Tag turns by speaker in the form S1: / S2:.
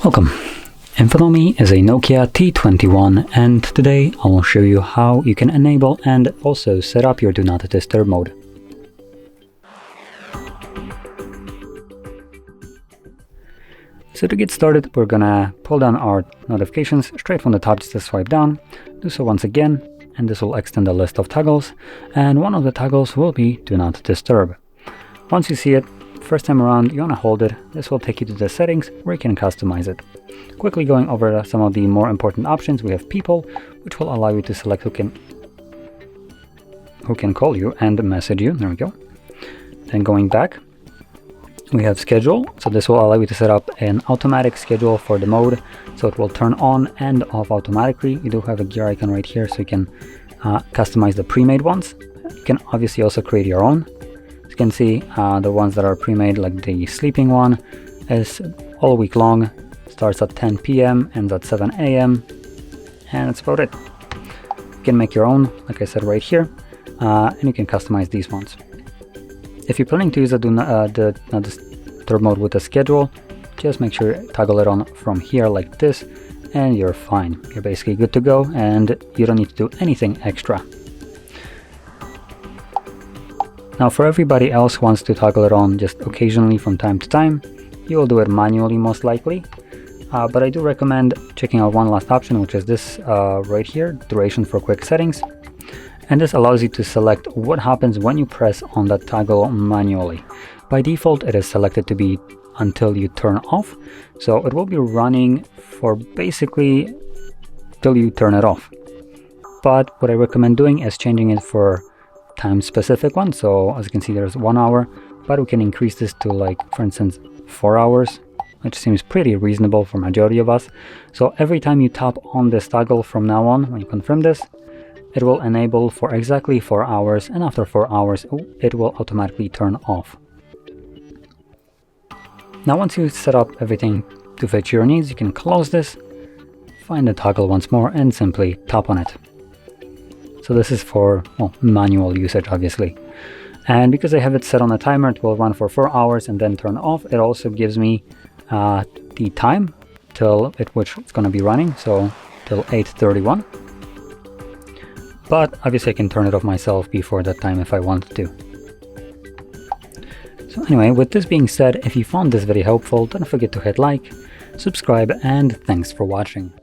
S1: Welcome. In front of me is a NOKIA T21, and today I will show you how you can enable and also set up your Do Not Disturb mode. So to get started, we're gonna pull down our notifications straight from the top. Just swipe down, do so once again, and this will extend the list of toggles, and one of the toggles will be Do Not Disturb. Once you see it, first time around, you want to hold it. This will take you to the settings where you can customize it. Quickly going over some of the more important options, we have people, which will allow you to select who can call you and message you. There we go. Then going back, we have schedule. So this will allow you to set up an automatic schedule for the mode, so it will turn on and off automatically. You do have a gear icon right here, so you can customize the pre-made ones. You can obviously also create your own. You can see the ones that are pre-made, like the sleeping one is all week long, starts at 10 p.m. ends at 7 a.m. and that's about it. You can make your own, like I said, right here, and you can customize these ones. If you're planning to use the Disturb mode with a schedule, just make sure you toggle it on from here like this, and you're fine. You're basically good to go, and you don't need to do anything extra. Now for everybody else who wants to toggle it on just occasionally from time to time, you will do it manually most likely, but I do recommend checking out one last option, which is this right here, duration for quick settings, and this allows you to select what happens when you press on that toggle manually. By default it is selected to be until you turn off, so it will be running for basically till you turn it off. But what I recommend doing is changing it for time specific one. So as you can see, there's 1 hour, but we can increase this to, like, for instance, 4 hours, which seems pretty reasonable for majority of us. So every time you tap on this toggle from now on, when you confirm this, it will enable for exactly 4 hours, and after 4 hours it will automatically turn off. Now once you set up everything to fit your needs, you can close this, find the toggle once more, and simply tap on it. So this is for, well, manual usage, obviously. And because I have it set on a timer, it will run for 4 hours and then turn off. It also gives me the time till which it's going to be running, so till 8:31. But obviously I can turn it off myself before that time if I wanted to. So anyway, with this being said, if you found this video helpful, don't forget to hit like, subscribe, and thanks for watching.